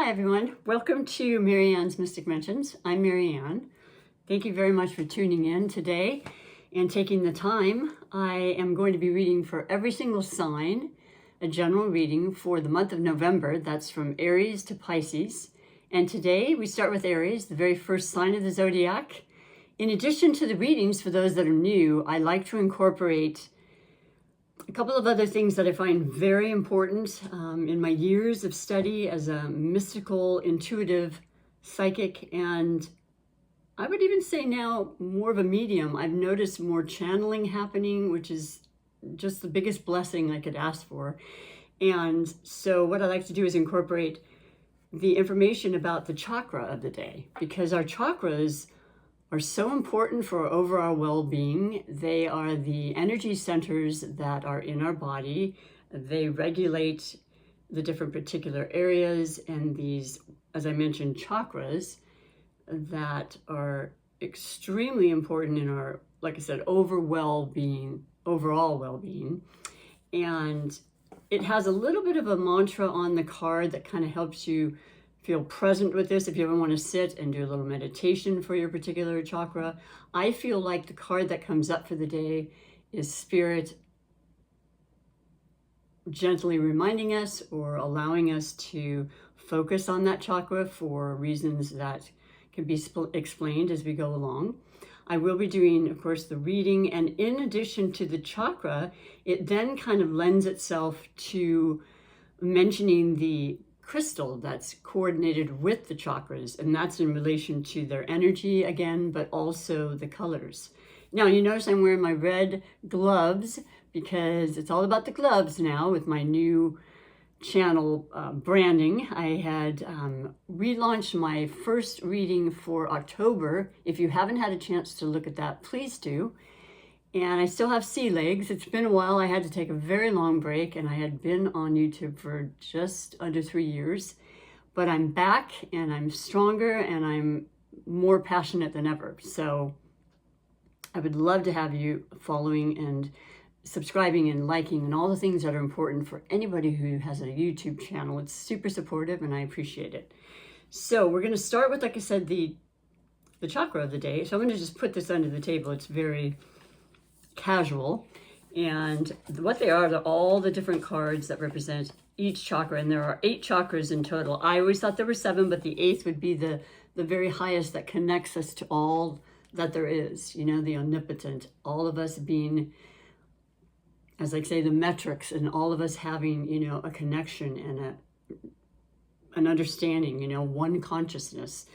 Hi everyone, welcome to Marianne's Mystic Mentions. I'm Marianne. Thank you very much for tuning in today and taking the time. I am going to be reading for every single sign, a general reading for the month of November. That's from Aries to Pisces. And today we start with Aries, the very first sign of the zodiac. In addition to the readings, for those that are new, I like to incorporate a couple of other things that I find very important in my years of study as a mystical, intuitive, psychic, and I would even say now more of a medium. I've noticed more channeling happening, which is just the biggest blessing I could ask for. And so what I like to do is incorporate the information about the chakra of the day, because our chakras are so important for our overall well-being. They are the energy centers that are in our body. They regulate the different particular areas, and these, as I mentioned, chakras that are extremely important in our, like I said, overall well-being. And it has a little bit of a mantra on the card that kind of helps you feel present with this. If you ever want to sit and do a little meditation for your particular chakra, I feel like the card that comes up for the day is Spirit gently reminding us or allowing us to focus on that chakra for reasons that can be explained as we go along. I will be doing, of course, the reading, and in addition to the chakra, it then kind of lends itself to mentioning the crystal that's coordinated with the chakras, and that's in relation to their energy again, but also the colors. Now you notice I'm wearing my red gloves because it's all about the gloves now with my new channel branding. I had relaunched my first reading for October. If you haven't had a chance to look at that, please do. And I still have sea legs. It's been a while. I had to take a very long break, and I had been on YouTube for just under 3 years. But I'm back, and I'm stronger, and I'm more passionate than ever. So I would love to have you following and subscribing and liking and all the things that are important for anybody who has a YouTube channel. It's super supportive, and I appreciate it. So we're going to start with, like I said, the chakra of the day. So I'm going to just put this under the table. It's very casual, and what they are, they're all the different cards that represent each chakra, and there are 8 chakras in total. I always thought there were 7, but the 8th would be the very highest that connects us to all that there is, you know, the omnipotent, all of us being, as I say, the metrics, and all of us having, you know, a connection and an understanding, you know, one consciousness.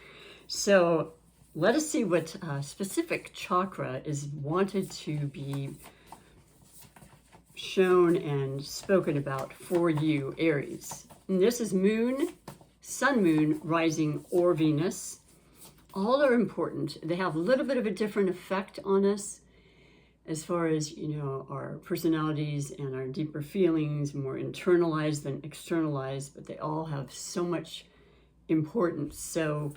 So let us see what specific chakra is wanted to be shown and spoken about for you, Aries. And this is Moon, Sun, Moon, Rising, or Venus. All are important. They have a little bit of a different effect on us as far as, you know, our personalities and our deeper feelings, more internalized than externalized, but they all have so much importance. So,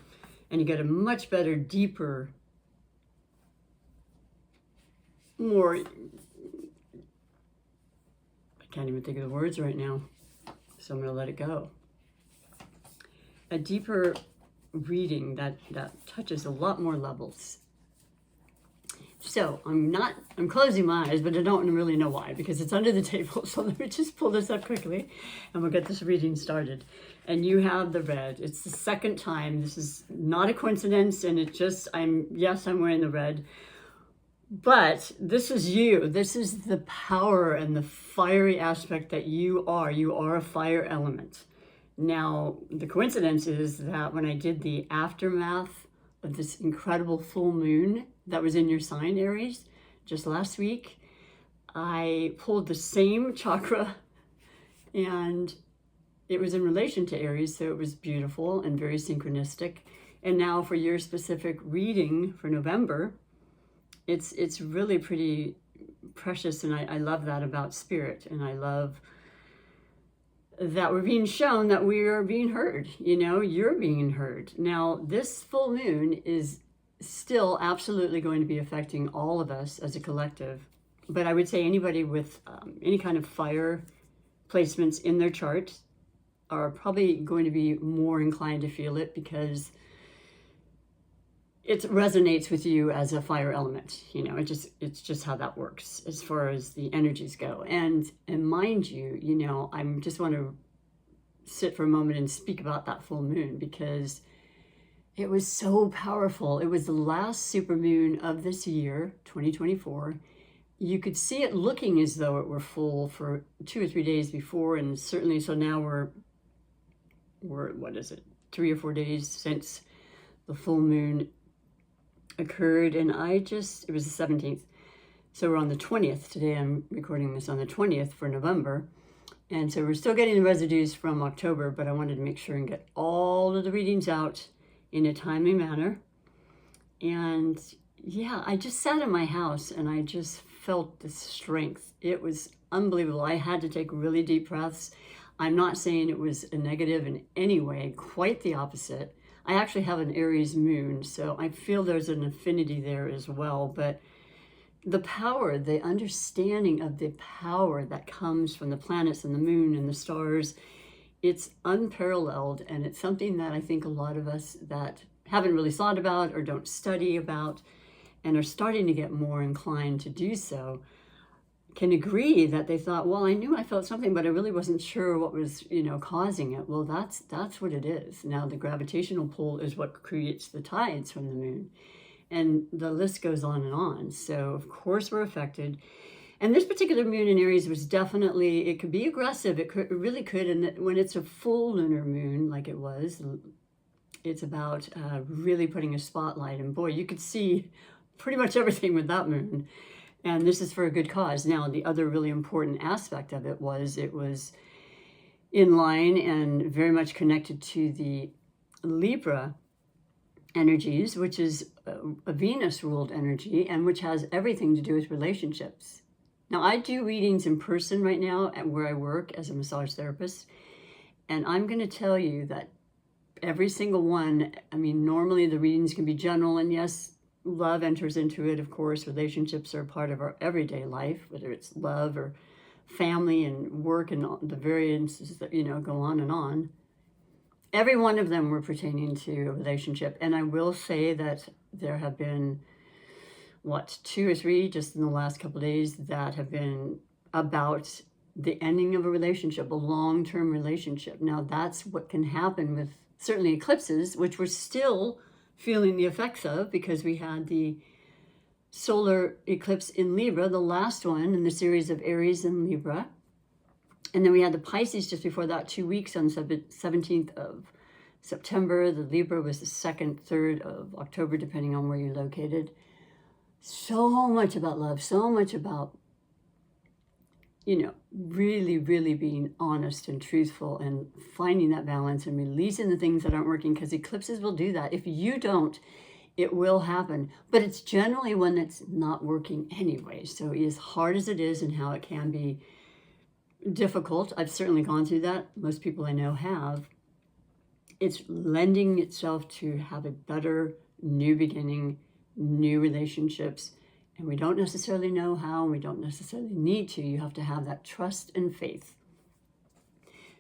and you get a much better, deeper, more, I can't even think of the words right now, so I'm going to let it go. A deeper reading that touches a lot more levels. So I'm closing my eyes, but I don't really know why, because it's under the table. So let me just pull this up quickly and we'll get this reading started. And you have the red. It's the second time. This is not a coincidence, and it just, I'm wearing the red. But this is you. This is the power and the fiery aspect that you are. You are a fire element. Now, the coincidence is that when I did the aftermath of this incredible full moon that was in your sign, Aries, just last week, I pulled the same chakra, and it was in relation to Aries, so it was beautiful and very synchronistic. And now for your specific reading for November, it's really pretty precious, and I love that about Spirit, and I love that we're being shown that we are being heard. You know, you're being heard. Now, this full moon is still absolutely going to be affecting all of us as a collective, but I would say anybody with any kind of fire placements in their chart are probably going to be more inclined to feel it because it resonates with you as a fire element. It's just how that works as far as the energies go. And mind you, I just want to sit for a moment and speak about that full moon because it was so powerful. It was the last super moon of this year, 2024. You could see it looking as though it were full for 2 or 3 days before, and certainly so now we're what is it, 3 or 4 days since the full moon occurred, and it was the 17th. So we're on the 20th today. I'm recording this on the 20th for November. And so we're still getting the residues from October, but I wanted to make sure and get all of the readings out in a timely manner. And yeah, I just sat in my house and I just felt the strength. It was unbelievable. I had to take really deep breaths. I'm not saying it was a negative in any way, quite the opposite. I actually have an Aries moon, so I feel there's an affinity there as well. But the power, the understanding of the power that comes from the planets and the moon and the stars, it's unparalleled. And it's something that I think a lot of us that haven't really thought about or don't study about and are starting to get more inclined to do so can agree that they thought, well, I knew I felt something, but I really wasn't sure what was, causing it. Well, that's what it is. Now, the gravitational pull is what creates the tides from the moon. And the list goes on and on. So, of course, we're affected. And this particular moon in Aries was definitely, it could be aggressive. It really could. And when it's a full lunar moon, like it was, it's about really putting a spotlight. And boy, you could see pretty much everything with that moon. And this is for a good cause. Now, the other really important aspect of it was in line and very much connected to the Libra energies, which is a Venus-ruled energy and which has everything to do with relationships. Now, I do readings in person right now at where I work as a massage therapist. And I'm going to tell you that every single one, normally the readings can be general, and yes, love enters into it, of course. Relationships are a part of our everyday life, whether it's love or family and work and all the variances that, go on and on. Every one of them were pertaining to a relationship. And I will say that there have been, 2 or 3 just in the last couple of days that have been about the ending of a relationship, a long-term relationship. Now, that's what can happen with certainly eclipses, which we're still feeling the effects of because we had the solar eclipse in Libra, the last one in the series of Aries and Libra. And then we had the Pisces just before that, 2 weeks on 17th of September. The Libra was the 2nd, 3rd of October, depending on where you're located. So much about love, so much about, really, really being honest and truthful and finding that balance and releasing the things that aren't working, because eclipses will do that. If you don't, it will happen. But it's generally when it's not working anyway. So as hard as it is and how it can be difficult, I've certainly gone through that. Most people I know have. It's lending itself to have a better new beginning, new relationships. And we don't necessarily know how, and we don't necessarily need to. You have to have that trust and faith.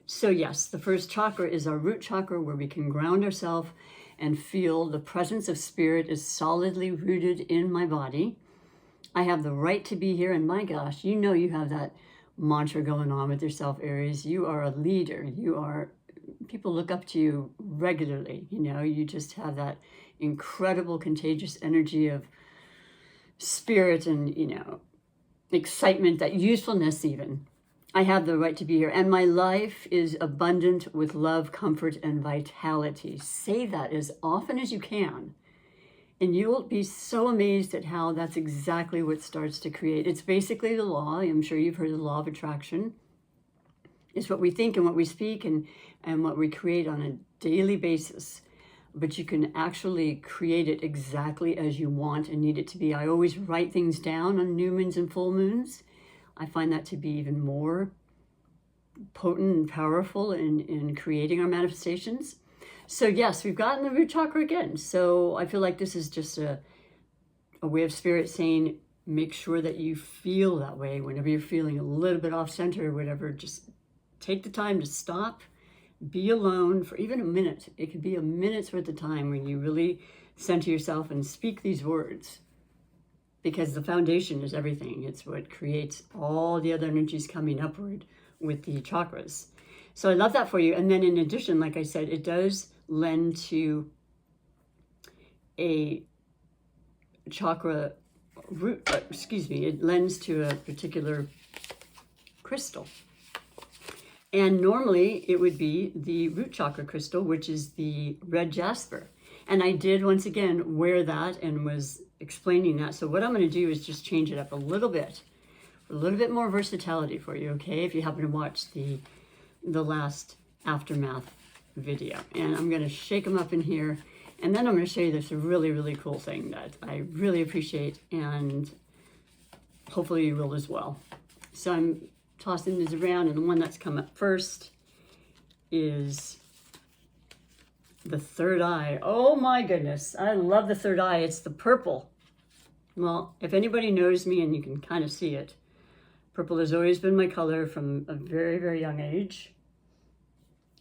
So yes, the first chakra is our root chakra, where we can ground ourselves and feel the presence of spirit is solidly rooted in my body. I have the right to be here, and my gosh, you have that mantra going on with yourself, Aries. You are a leader. People look up to you regularly. You just have that incredible contagious energy of spirit and, excitement, that usefulness even. I have the right to be here, and my life is abundant with love, comfort, and vitality. Say that as often as you can, and you will be so amazed at how that's exactly what starts to create. It's basically the law. I'm sure you've heard of the law of attraction. It's what we think and what we speak and what we create on a daily basis. But you can actually create it exactly as you want and need it to be. I always write things down on new moons and full moons. I find that to be even more potent and powerful in creating our manifestations. So yes, we've gotten the root chakra again. So I feel like this is just a way of spirit saying, make sure that you feel that way whenever you're feeling a little bit off center or whatever. Just take the time to stop, be alone for even a minute. It could be a minute's worth of time when you really center yourself and speak these words, because the foundation is everything. It's what creates all the other energies coming upward with the chakras. So I love that for you. And then in addition, like I said, it does lend to a chakra root, it lends to a particular crystal. And normally it would be the root chakra crystal, which is the red jasper. And I did, once again, wear that and was explaining that. So what I'm going to do is just change it up a little bit more versatility for you, okay? If you happen to watch the last aftermath video. And I'm going to shake them up in here. And then I'm going to show you this really, really cool thing that I really appreciate, and hopefully you will as well. So I'm tossing these around, and the one that's come up first is the third eye. Oh my goodness, I love the third eye. It's the purple. Well, if anybody knows me, and you can kind of see it, purple has always been my color from a very, very young age.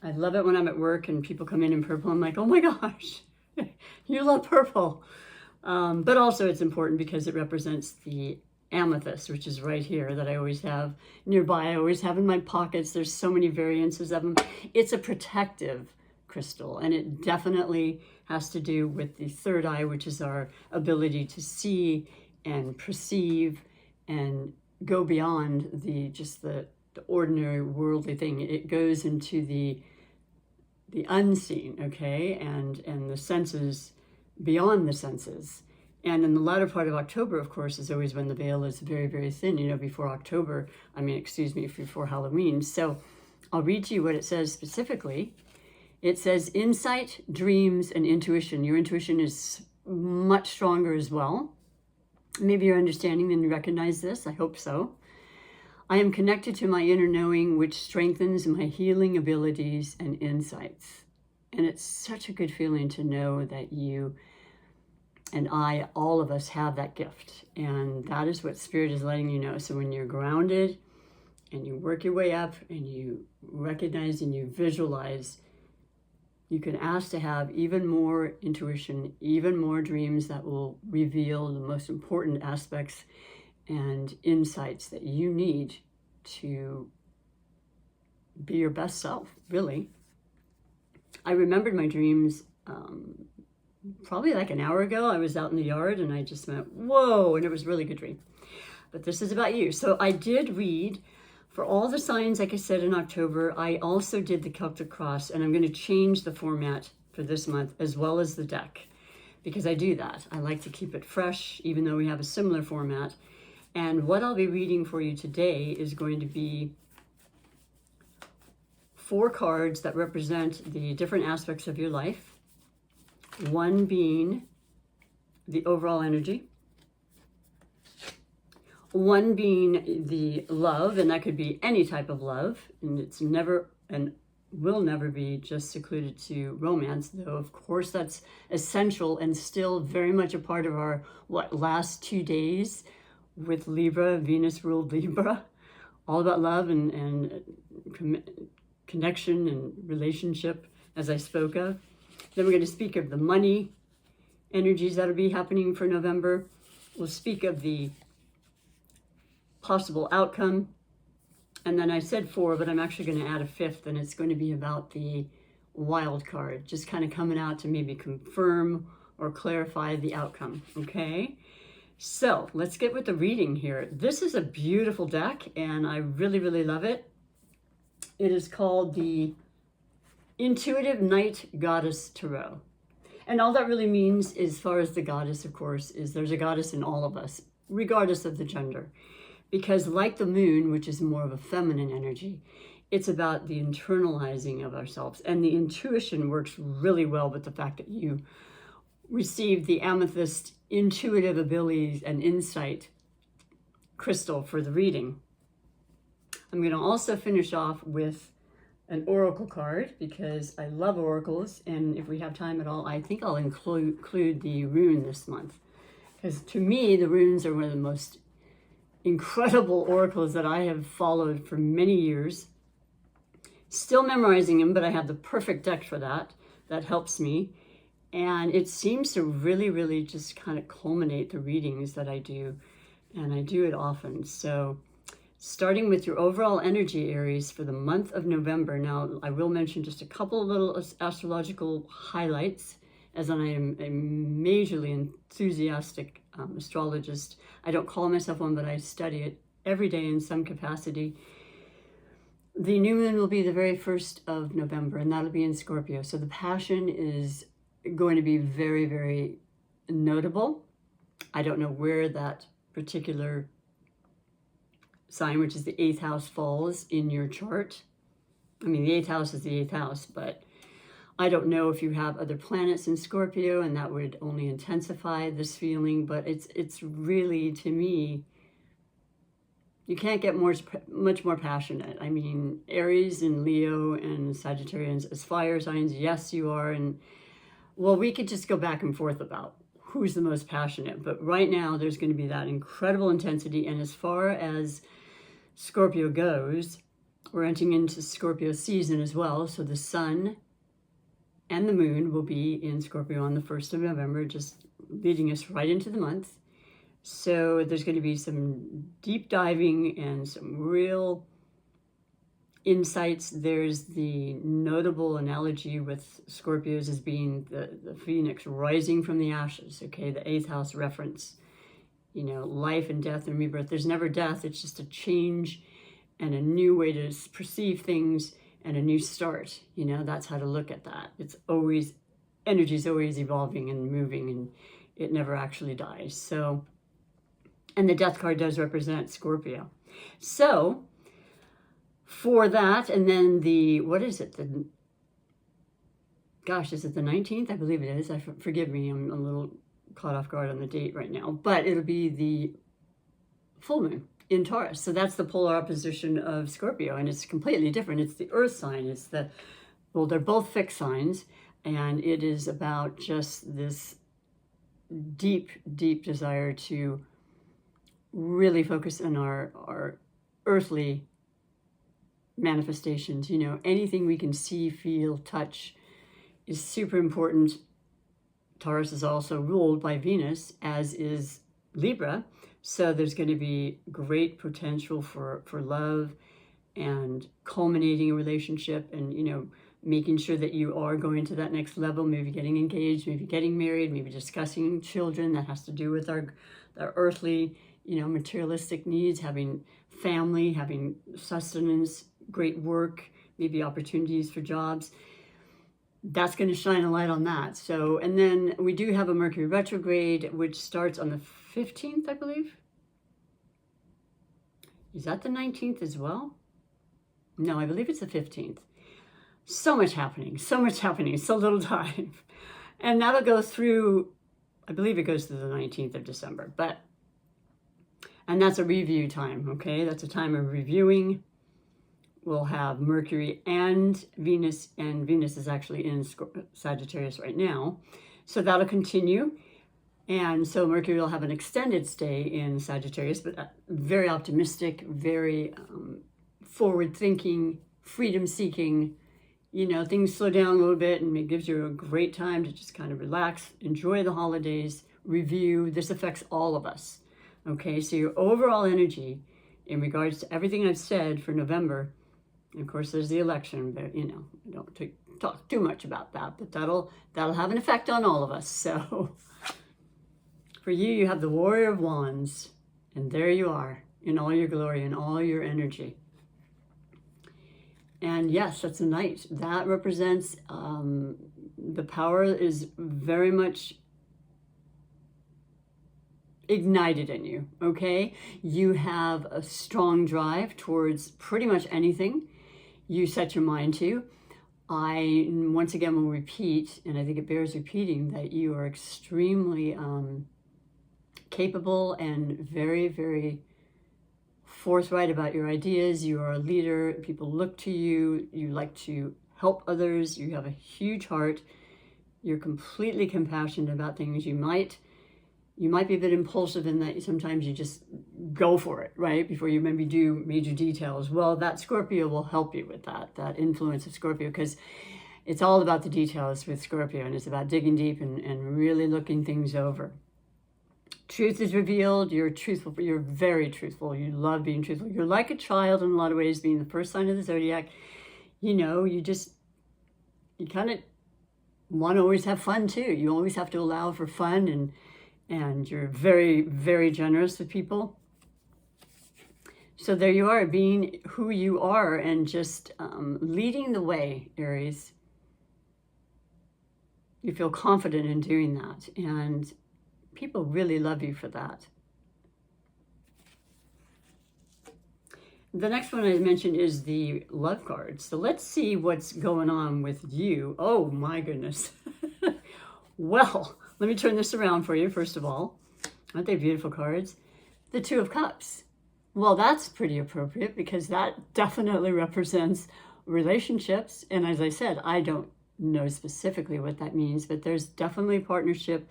I love it when I'm at work and people come in purple. I'm like, oh my gosh, you love purple. But also it's important because it represents the amethyst, which is right here, that I always have nearby. I always have in my pockets. There's so many variances of them. It's a protective crystal, and it definitely has to do with the third eye, which is our ability to see and perceive and go beyond the ordinary worldly thing. It goes into the unseen, okay, and the senses, beyond the senses. And in the latter part of October, of course, is always when the veil is very, very thin, before Halloween. So I'll read to you what it says specifically. It says, insight, dreams, and intuition. Your intuition is much stronger as well. Maybe you're understanding and you recognize this. I hope so. I am connected to my inner knowing, which strengthens my healing abilities and insights. And it's such a good feeling to know that you and I, all of us, have that gift. And that is what Spirit is letting you know. So when you're grounded and you work your way up and you recognize and you visualize, you can ask to have even more intuition, even more dreams that will reveal the most important aspects and insights that you need to be your best self, really. I remembered my dreams probably like an hour ago. I was out in the yard and I just went, whoa, and it was a really good dream. But this is about you. So I did read for all the signs, like I said, in October. I also did the Celtic Cross, and I'm going to change the format for this month as well as the deck, because I do that. I like to keep it fresh, even though we have a similar format. And what I'll be reading for you today is going to be 4 cards that represent the different aspects of your life. One being the overall energy. One being the love, and that could be any type of love. And it's never and will never be just secluded to romance, though of course that's essential and still very much a part of our last 2 days with Libra. Venus ruled Libra, all about love and connection and relationship, as I spoke of. Then we're going to speak of the money energies that'll be happening for November. We'll speak of the possible outcome. And then I said 4, but I'm actually going to add a 5th, and it's going to be about the wild card, just kind of coming out to maybe confirm or clarify the outcome, okay? So let's get with the reading here. This is a beautiful deck, and I really, really love it. It is called the Intuitive Night Goddess Tarot. And all that really means, as far as the goddess, of course, is there's a goddess in all of us, regardless of the gender. Because like the moon, which is more of a feminine energy, it's about the internalizing of ourselves. And the intuition works really well with the fact that you receive the amethyst intuitive abilities and insight crystal for the reading. I'm going to also finish off with an oracle card, because I love oracles, and if we have time at all, I think I'll include the rune this month, because to me the runes are one of the most incredible oracles that I have followed for many years. Still memorizing them, but I have the perfect deck for that. That helps me. And it seems to really, really just kind of culminate the readings that I do. And I do it often. So starting with your overall energy, Aries, for the month of November. Now, I will mention just a couple of little astrological highlights, as I am a majorly enthusiastic astrologist. I don't call myself one, but I study it every day in some capacity. The new moon will be the very 1st of November, and that'll be in Scorpio. So the passion is going to be very, very notable. I don't know where that particular sign, which is the 8th house, falls in your chart. I mean, the 8th house is the 8th house, but I don't know if you have other planets in Scorpio, and that would only intensify this feeling. But it's really, to me, you can't get much more passionate. I mean, Aries and Leo and Sagittarians as fire signs, yes, you are. And well, we could just go back and forth about who's the most passionate. But right now, there's going to be that incredible intensity. And as far as Scorpio goes, we're entering into Scorpio season as well. So the sun and the moon will be in Scorpio on the 1st of November, just leading us right into the month. So there's going to be some deep diving and some real insights. There's the notable analogy with Scorpios as being the phoenix rising from the ashes, okay, the 8th house reference. You know, life and death and rebirth. There's never death. It's just a change and a new way to perceive things and a new start. You know, that's how to look at that. It's always, energy is always evolving and moving, and it never actually dies. So, and the death card does represent Scorpio. So for that, and then the, what is it? Is it the 19th? I believe it is. Forgive me, I'm a little caught off guard on the date right now, but it'll be the full moon in Taurus. So that's the polar opposition of Scorpio, and it's completely different. It's the earth sign. It's the, well, they're both fixed signs, and it is about just this deep, deep desire to really focus on our earthly manifestations. You know, anything we can see, feel, touch is super important. Taurus is also ruled by Venus, as is Libra. So there's going to be great potential for love and culminating a relationship, and, you know, making sure that you are going to that next level, maybe getting engaged, maybe getting married, maybe discussing children. That has to do with our earthly, you know, materialistic needs, having family, having sustenance, great work, maybe opportunities for jobs. That's going to shine a light on that. So, and then we do have a Mercury retrograde, which starts on the 15th, I believe. Is that the 19th as well? No, I believe it's the 15th. So much happening, so little time. And that'll go through, I believe it goes to the 19th of December, and that's a review time, okay? That's a time of reviewing. We'll have Mercury and Venus is actually in Sagittarius right now. So that'll continue. And so Mercury will have an extended stay in Sagittarius, but very optimistic, very forward-thinking, freedom-seeking. You know, things slow down a little bit, and it gives you a great time to just kind of relax, enjoy the holidays, review. This affects all of us, okay? So your overall energy in regards to everything I've said for November, and of course there's the election, but, you know, I don't talk too much about that, but that'll have an effect on all of us. So for you have the Warrior of Wands, and there you are in all your glory and all your energy. And yes, that's a knight. That represents the power is very much ignited in you, okay? You have a strong drive towards pretty much anything you set your mind to. I, once again, will repeat, and I think it bears repeating, that you are extremely capable and very, very forthright about your ideas. You are a leader. People look to you. You like to help others. You have a huge heart. You're completely compassionate about things. You might You might be a bit impulsive in that sometimes you just go for it, right? Before you maybe do major details. Well, that Scorpio will help you with that influence of Scorpio, because it's all about the details with Scorpio, and it's about digging deep and really looking things over. Truth is revealed. You're truthful. You're very truthful. You love being truthful. You're like a child in a lot of ways, being the first sign of the zodiac. You know, you kind of want to always have fun too. You always have to allow for fun, and you're very, very generous with people. So there you are, being who you are and just leading the way, Aries. You feel confident in doing that, and people really love you for that. The next one I mentioned is the love card. So let's see what's going on with you. Oh my goodness. Well, let me turn this around for you, first of all. Aren't they beautiful cards? The Two of Cups. Well, that's pretty appropriate because that definitely represents relationships. And as I said, I don't know specifically what that means, but there's definitely partnership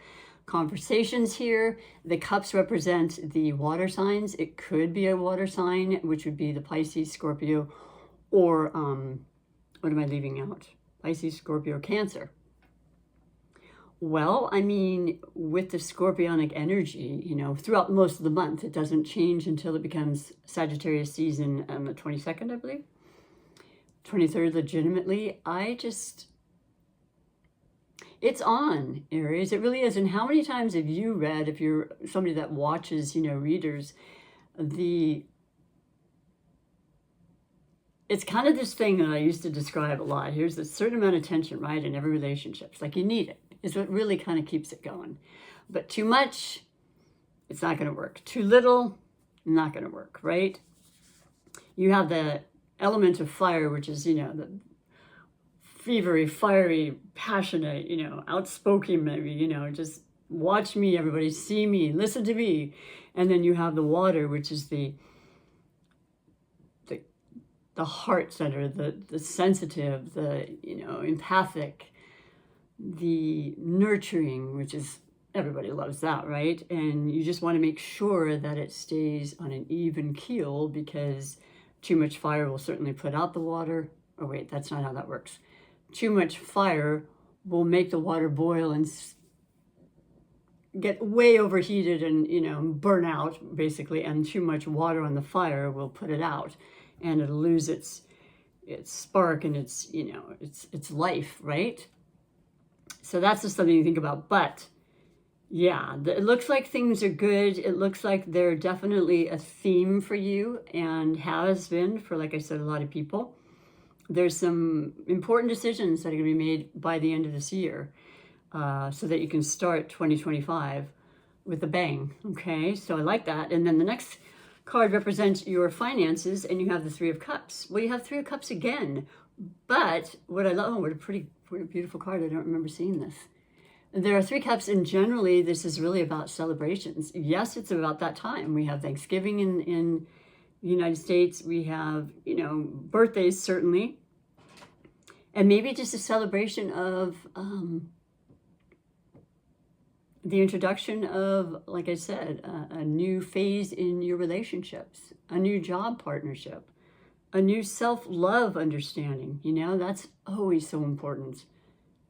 conversations here. The cups represent the water signs. It could be a water sign, which would be the Pisces, Scorpio, or what am I leaving out? Pisces, Scorpio, Cancer. Well, I mean, with the scorpionic energy, you know, throughout most of the month, it doesn't change until it becomes Sagittarius season on the 22nd, I believe. 23rd, legitimately. It's on, Aries. It really is. And how many times have you read, if you're somebody that watches, you know, readers, it's kind of this thing that I used to describe a lot. Here's a certain amount of tension, right, in every relationship. It's like you need it. It's what really kind of keeps it going. But too much, it's not going to work. Too little, not going to work, right? You have the element of fire, which is, you know, the fevery, fiery, passionate, you know, outspoken, maybe, you know, just watch me, everybody, see me, listen to me. And then you have the water, which is the heart center, the sensitive, the, you know, empathic, the nurturing, which is, everybody loves that, right? And you just want to make sure that it stays on an even keel, because too much fire will certainly put out the water. Oh wait, that's not how that works. Too much fire will make the water boil and get way overheated and, you know, burn out basically, and too much water on the fire will put it out, and it'll lose its spark and its, you know, its life, right? So that's just something to think about. But yeah, it looks like things are good. It looks like they're definitely a theme for you, and has been for, like I said, a lot of people. There's some important decisions that are going to be made by the end of this year, so that you can start 2025 with a bang. Okay, so I like that. And then the next card represents your finances, and you have the Three of Cups. Well, you have Three of Cups again, but what I love, what a beautiful card. I don't remember seeing this. There are Three Cups, and generally this is really about celebrations. Yes, it's about that time. We have Thanksgiving in the United States. We have, you know, birthdays certainly, and maybe just a celebration of the introduction of, like I said, a new phase in your relationships, a new job partnership, a new self-love understanding. You know, that's always so important.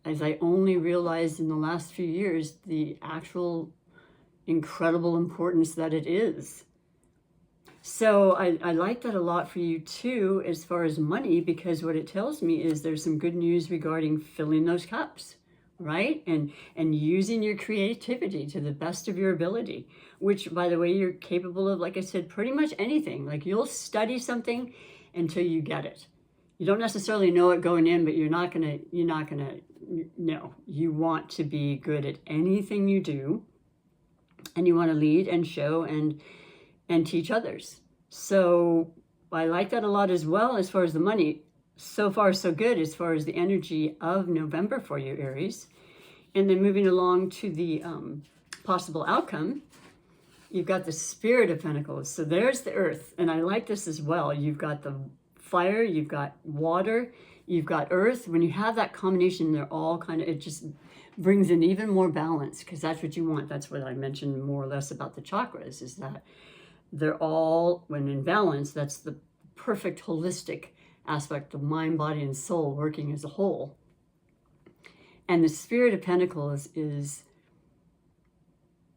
As I only realized in the last few years, the actual incredible importance that it is. So I like that a lot for you too, as far as money, because what it tells me is there's some good news regarding filling those cups, right? And using your creativity to the best of your ability, which, by the way, you're capable of, like I said, pretty much anything. Like, you'll study something until you get it. You don't necessarily know it going in, but you're not gonna no. You want to be good at anything you do, and you want to lead and show and teach others. So I like that a lot as well. As far as the money, so far so good as far as the energy of November for you, Aries. And then moving along to the possible outcome, you've got the Spirit of Pentacles. So there's the Earth, and I like this as well. You've got the fire, you've got water, You've got earth. When you have that combination, they're all kind of, it just brings in even more balance, because that's what you want. That's what I mentioned more or less about the chakras, is that they're all, when in balance, that's the perfect holistic aspect of mind, body, and soul working as a whole. And the Spirit of Pentacles is,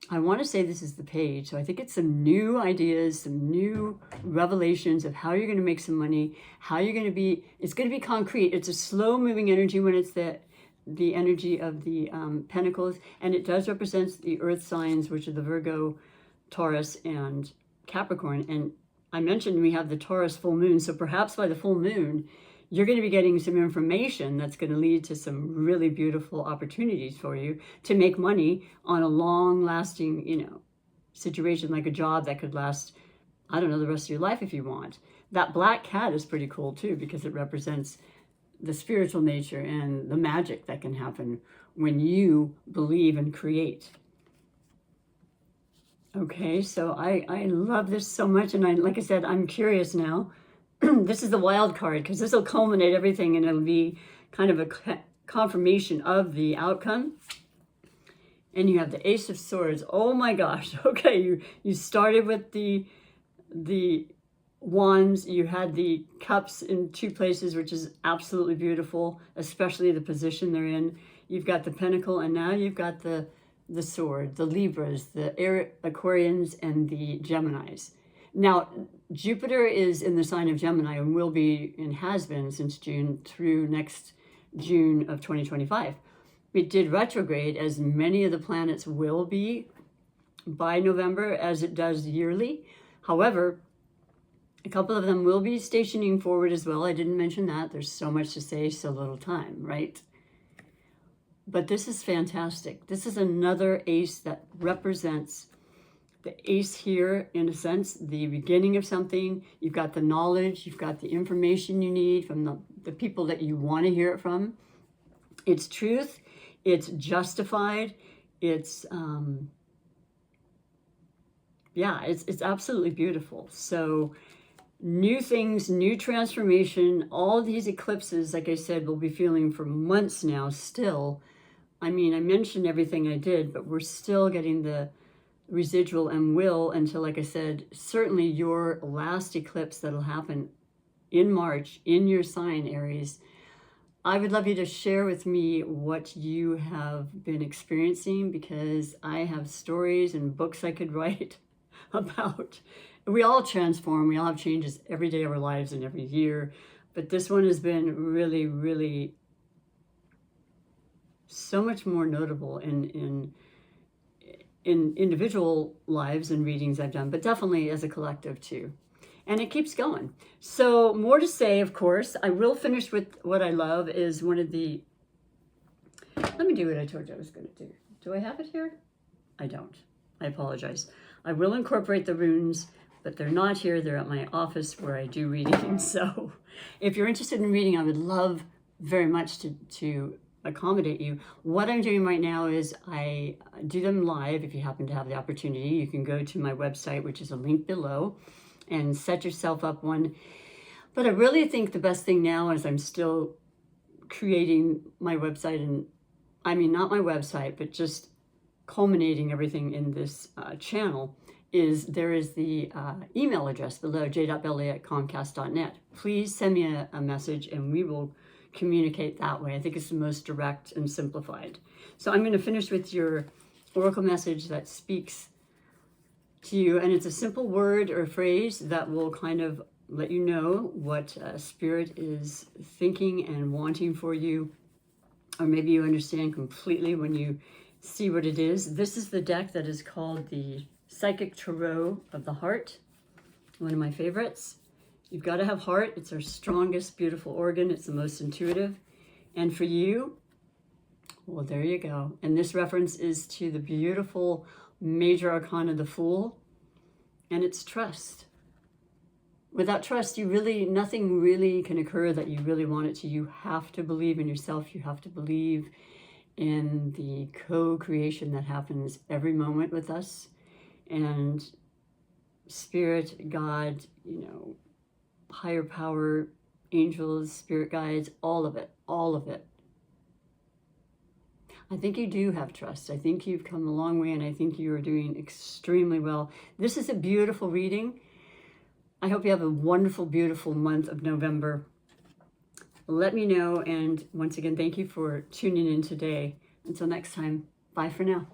I want to say this is the page, so I think it's some new ideas, some new revelations of how you're going to make some money, how you're going to be, it's going to be concrete. It's a slow moving energy when it's the energy of the Pentacles, and it does represent the earth signs, which are the Virgo, Taurus, and Capricorn. And I mentioned we have the Taurus full moon, so perhaps by the full moon, you're going to be getting some information that's going to lead to some really beautiful opportunities for you to make money on a long-lasting, you know, situation, like a job that could last, I don't know, the rest of your life if you want. That black cat is pretty cool too, because it represents the spiritual nature and the magic that can happen when you believe and create. Okay, so I love this so much, and like I said, I'm curious now. This is the wild card, because this will culminate everything, and it'll be kind of a confirmation of the outcome. And you have the Ace of Swords. Oh my gosh. Okay, you started with the wands. You had the cups in two places, which is absolutely beautiful, especially the position they're in. You've got the pentacle, and now you've got the sword, the Libras, the Aquarians, and the Geminis. Now, Jupiter is in the sign of Gemini and will be, and has been since June through next June of 2025. It did retrograde, as many of the planets will be by November, as it does yearly. However, a couple of them will be stationing forward as well. I didn't mention that. There's so much to say, so little time, right? But this is fantastic. This is another ace that represents the ace here, in a sense, the beginning of something. You've got the knowledge, you've got the information you need from the people that you want to hear it from. It's truth, it's justified, it's, yeah, it's absolutely beautiful. So new things, new transformation, all these eclipses, like I said, we'll be feeling for months now still. I mean, I mentioned everything I did, but we're still getting the residual and will until, like I said, certainly your last eclipse that'll happen in March in your sign, Aries. I would love you to share with me what you have been experiencing, because I have stories and books I could write about. We all transform, we all have changes every day of our lives and every year, but this one has been really, really so much more notable in individual lives and readings I've done, but definitely as a collective too. And it keeps going. So more to say, of course. I will finish with what I love is one of the, let me do what I told you I was going to do. Do I have it here? I don't. I apologize. I will incorporate the runes, but they're not here. They're at my office where I do readings. So if you're interested in reading, I would love very much to accommodate you. What I'm doing right now is I do them live. If you happen to have the opportunity, you can go to my website, which is a link below, and set yourself up one. But I really think the best thing now is I'm still creating my website, and I mean, not my website, but just culminating everything in this channel, is there is the email address below, j.belly@comcast.net. Please send me a message and we will communicate that way. I think it's the most direct and simplified. So I'm going to finish with your oracle message that speaks to you, and it's a simple word or phrase that will kind of let you know what Spirit is thinking and wanting for you, or maybe you understand completely when you see what it is. This is the deck that is called the Psychic Tarot of the Heart, one of my favorites. You've got to have heart. It's our strongest, beautiful organ. It's the most intuitive. And for you, well, there you go. And this reference is to the beautiful major arcana, the Fool, and it's trust. Without trust, nothing really can occur that you really want it to. You have to believe in yourself. You have to believe in the co-creation that happens every moment with us. And Spirit, God, higher power, angels, spirit guides, all of it, all of it. I think you do have trust. I think you've come a long way, and I think you are doing extremely well. This is a beautiful reading. I hope you have a wonderful, beautiful month of November. Let me know, and once again, thank you for tuning in today. Until next time, bye for now.